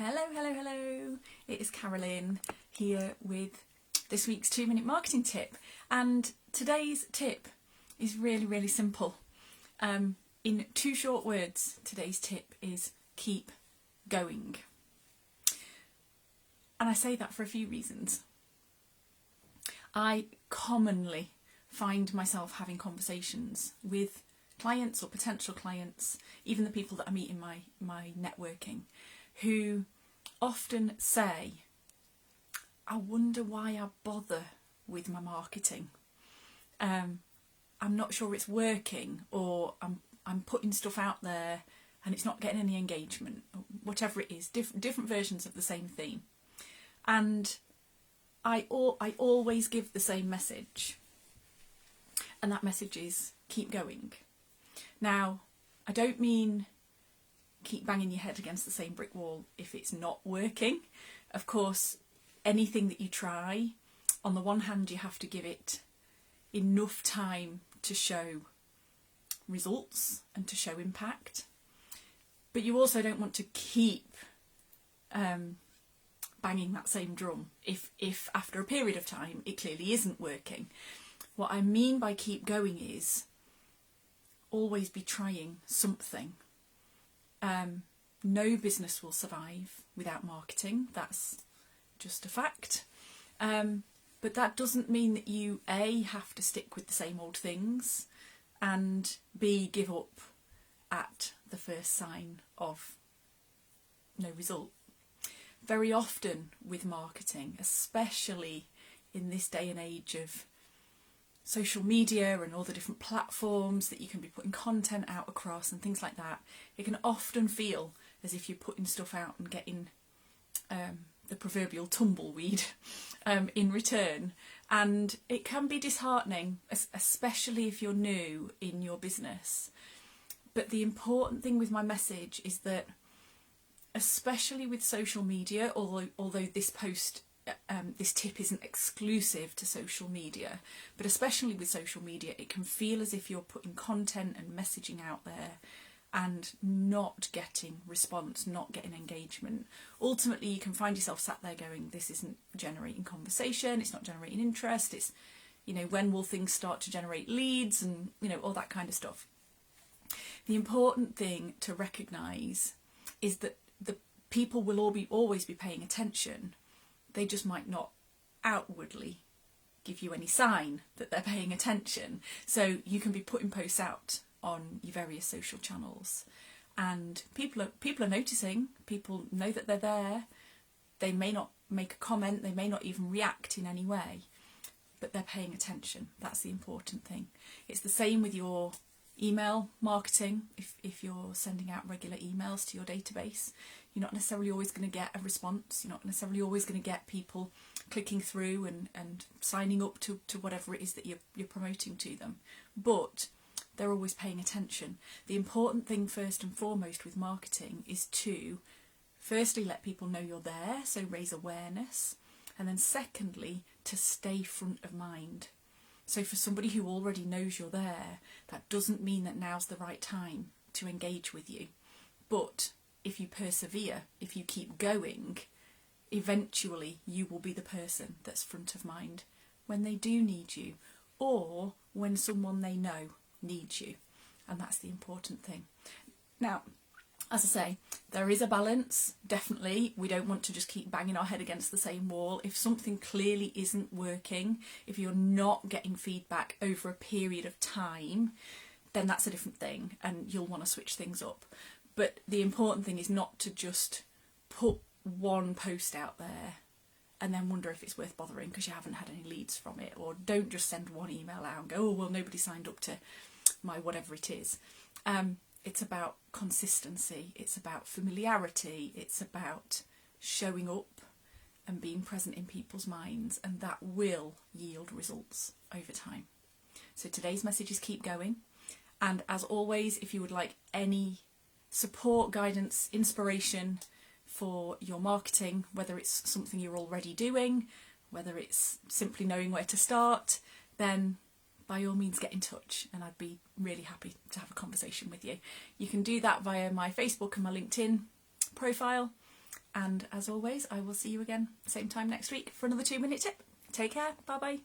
Hello, hello, hello. It is Carolyn here with this week's 2-minute marketing tip. And today's tip is really, really simple. In 2 short words, today's tip is keep going. And I say that for a few reasons. I commonly find myself having conversations with clients or potential clients, even the people that I meet in my networking, who often say, I wonder why I bother with my marketing. I'm not sure it's working, or I'm putting stuff out there and it's not getting any engagement, or whatever it is, different versions of the same theme. And I always give the same message, and that message is keep going. Now, I don't mean keep banging your head against the same brick wall if it's not working. Of course, anything that you try, on the one hand, you have to give it enough time to show results and to show impact. But you also don't want to keep banging that same drum if after a period of time it clearly isn't working. What I mean by keep going is always be trying something. No business will survive without marketing. That's just a fact. But that doesn't mean that you A, have to stick with the same old things, and B, give up at the first sign of no result. Very often with marketing, especially in this day and age of social media and all the different platforms that you can be putting content out across and things like that, it can often feel as if you're putting stuff out and getting the proverbial tumbleweed in return. And it can be disheartening, especially if you're new in your business. But the important thing with my message is that, especially with social media, although this tip isn't exclusive to social media, but especially with social media, it can feel as if you're putting content and messaging out there and not getting response, not getting engagement. Ultimately, you can find yourself sat there going, this isn't generating conversation, it's not generating interest, it's, when will things start to generate leads and, all that kind of stuff. The important thing to recognise is that the people will always be paying attention. They just might not outwardly give you any sign that they're paying attention. So you can be putting posts out on your various social channels, and people are noticing. People know that they're there. They may not make a comment, they may not even react in any way, but they're paying attention. That's the important thing. It's the same with your email marketing. If you're sending out regular emails to your database, you're not necessarily always going to get a response. You're not necessarily always going to get people clicking through and signing up to whatever it is that you're promoting to them, but they're always paying attention. The important thing first and foremost with marketing is to firstly let people know you're there, so raise awareness, and then secondly to stay front of mind. So for somebody who already knows you're there, that doesn't mean that now's the right time to engage with you. But if you persevere, if you keep going, eventually you will be the person that's front of mind when they do need you, or when someone they know needs you. And that's the important thing. Now, as I say, there is a balance, definitely. We don't want to just keep banging our head against the same wall. If something clearly isn't working, if you're not getting feedback over a period of time, then that's a different thing, and you'll want to switch things up. But the important thing is not to just put one post out there and then wonder if it's worth bothering because you haven't had any leads from it, or don't just send one email out and go, oh, well, nobody signed up to my whatever it is. It's about consistency, it's about familiarity, it's about showing up and being present in people's minds, and that will yield results over time. So today's message is keep going. And as always, if you would like any support, guidance, inspiration for your marketing, whether it's something you're already doing, whether it's simply knowing where to start, then by all means get in touch, and I'd be really happy to have a conversation with you. You can do that via my Facebook and my LinkedIn profile, And as always, I will see you again same time next week for another 2-minute tip. Take care. Bye bye.